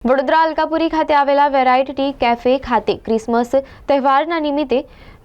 વડોદરા અલકાપુરી ખાતે આવેલા variety cafe ખાતે ક્રિસમસ તહેવારના નિમિત્તે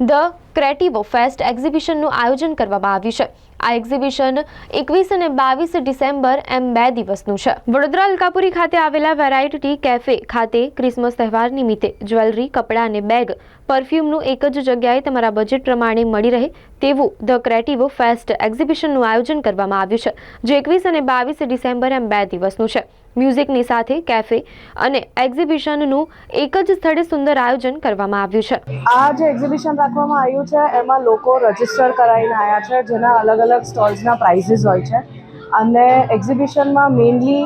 ધ ક્રેટિવો ફેસ્ટ એક્ઝિબિશનનું આયોજન કરવામાં આવ્યું છે. આ એક્ઝિબિશન 21 અને 22 ડિસેમ્બર એમ 2 દિવસનું છે. વડોદરા અલકાપુરી ખાતે આવેલા વેરાયટી કેફે ખાતે ક્રિસમસ તહેવાર નિમિત્તે જ્વેલરી, કપડાં અને બેગ, પરફ્યુમનું એક જ જગ્યાએ તમારા બજેટ પ્રમાણે મળી રહે તેવું ધ ક્રેટિવો ફેસ્ટ એક્ઝિબિશનનું આયોજન કરવામાં આવ્યું છે, જે 21 અને 22 ડિસેમ્બર એમ 2 દિવસનું છે. મ્યુઝિકની સાથે કેફે અને એક્ઝિબિશનનું એક જ સ્થળે સુંદર આયોજન કરવામાં આવ્યું છે. આ જે એક્ઝિબિશન રાખવામાં આવ્યું છે એમાં લોકો રજીસ્ટર કરાવીને આવ્યા છે, જેના અલગ અલગ સ્ટોલ્સના પ્રાઇઝીસ હોય છે. અને એક્ઝિબિશનમાં મેઇનલી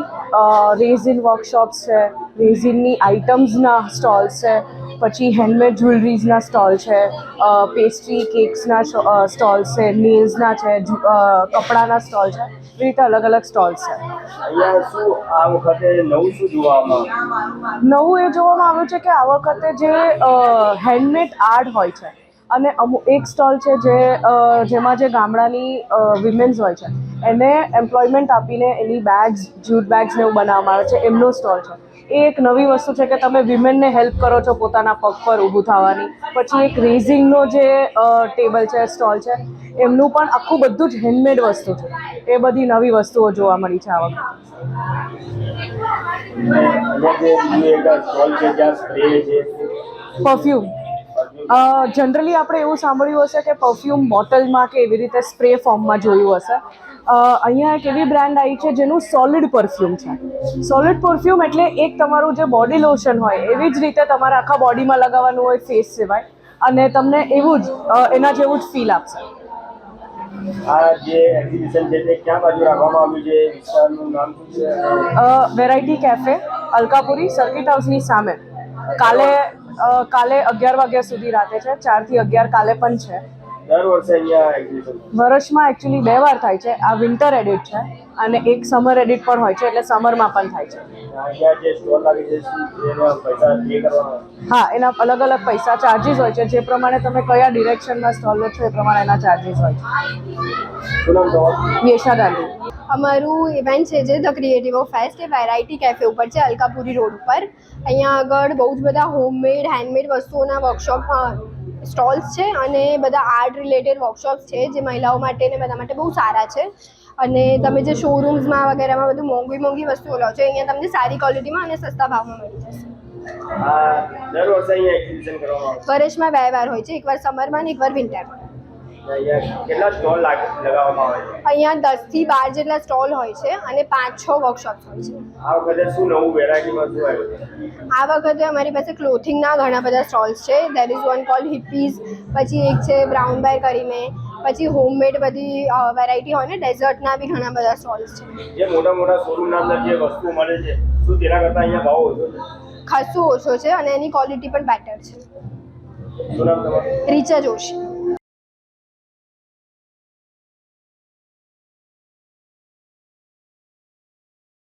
રેઝિન વર્કશોપ્સ છે, રેઝિનની આઇટમ્સના સ્ટોલ્સ છે, પછી હેન્ડમેડ જ્વેલરીઝના સ્ટોલ છે, પેસ્ટ્રી કેક્સના સ્ટોલ્સ છે, નેલ્સના છે, કપડાના સ્ટોલ છે. એવી રીતે અલગ અલગ સ્ટોલ્સ છે. અહીંયા શું આ વખતે નવું શું જોવામાં નવું એ જોવામાં આવ્યું છે કે આ વખતે જે હેન્ડમેડ આર્ટ હોય છે અને એક સ્ટોલ છે જેમાં જે ગામડાની વિમેન્સ હોય છે એને એમ્પ્લોયમેન્ટ આપીને એની બેગ્સ, જ્યુટ બેગ્સ ને એવું બનાવવામાં આવે છે, એમનો સ્ટોલ છે. એ એક નવી વસ્તુ છે કે તમે વિમેનને હેલ્પ કરો છો પોતાના પગ પર ઊભું થવાની. પછી એક રેઝિંગનો જે ટેબલ છે, સ્ટોલ છે, એમનું પણ આખું બધું જ હેન્ડમેડ વસ્તુ છે. એ બધી નવી વસ્તુઓ જોવા મળી છે આ વખતે. પરફ્યુમ જનરલી આપણે એવું સાંભળ્યું હશે કે પરફ્યુમ બોટલમાં કે એવી રીતે સ્પ્રે ફોર્મમાં જોયું હશે. અહીંયા એક એવી બ્રાન્ડ આવી છે જેનું સોલિડ પરફ્યુમ છે. સોલિડ પરફ્યુમ એટલે એક તમારું જે બોડી લોશન હોય એવી જ રીતે તમારે આખા બોડીમાં લગાવવાનું હોય, ફેસ સિવાય, અને તમને એવું જ એના જેવું જ ફીલ આપશે. આ જે એક્ઝિબિશન છે તે ક્યાં બાજુ રાખવામાં આવ્યું છે? વિસ્તારનું નામ શું છે? વેરાયટી કેફે, અલકાપુરી, સર્કિટ હાઉસની સામે. કાલે 11 વાગ્યા સુધી રાતે છે, 4 થી 11 કાલે પણ છે. દર વર્ષે અહીંયા એક્ઝિબિશન વર્ષમાં એકચ્યુઅલી 2 વાર થાય છે. આ વિન્ટર એડિટ છે અને એક સમર એડિટ પણ હોય છે, એટલે સમરમાં પણ થાય છે. અહીંયા જે સ્ટોલ લાગે છે એના પૈસા પે કરવાના? હા, એના અલગ અલગ પૈસા ચાર્જીસ હોય છે. જે પ્રમાણે તમે કયા ડિરેક્શનમાં સ્ટોલ લો છો એ પ્રમાણે એના ચાર્જીસ હોય છે. શું નામ તમારું? યેશા ગાંધી. અમારું ઇવેન્ટ છે જે ધ ક્રિએટિવો ફેસ્ટ એ વેરાયટી કેફે ઉપર છે, અલકાપુરી રોડ ઉપર. અહીંયા આગળ બહુ જ બધા હોમમેડ, હેન્ડમેડ વસ્તુઓના વર્કશોપ સ્ટોલ્સ છે અને બધા આર્ટ રિલેટેડ વર્કશોપ્સ છે જે મહિલાઓ માટે ને બધા માટે બહુ સારા છે. અને તમે જે શોરૂમ્સમાં વગેરેમાં બધું મોંઘી વસ્તુઓ લો છો, અહીંયા તમને સારી ક્વોલિટીમાં અને સસ્તા ભાવમાં મળી જશે. દર વર્ષે અહીંયા એક્ઝિબિશન કરવામાં આવે છે? વર્ષમાં 2 વાર હોય છે, એકવાર સમરમાં અને એકવાર વિન્ટરમાં. અહીંયા કેટલા સ્ટોલ લગાવવામાં આવે છે? અહીંયા 10 થી 12 જેટલા સ્ટોલ હોય છે અને 5-6 વર્કશોપ્સ હોય છે. આ વખતે શું નવું વેરાયટીમાં શું આવ્યું છે? આ વખતે અમારી પાસે ક્લોથિંગના ઘણા બધા સ્ટોલ્સ છે. ધેર ઇઝ વન કોલ્ડ હિપ્પીઝ, પછી એક છે બ્રાઉન બેર કરીને, પછી હોમમેડ બધી વેરાયટી હોય ને, ડેઝર્ટના બી ઘણા બધા સ્ટોલ્સ છે. જે મોટા શોરૂમના અંદર જે વસ્તુ મળે છે શું તેના કરતાં અહીંયા ભાવ ઓછો છે? ખાસું ઓછો છે અને એની ક્વોલિટી પણ બેટર છે. શું નામ તમારું? રીચા જોશી.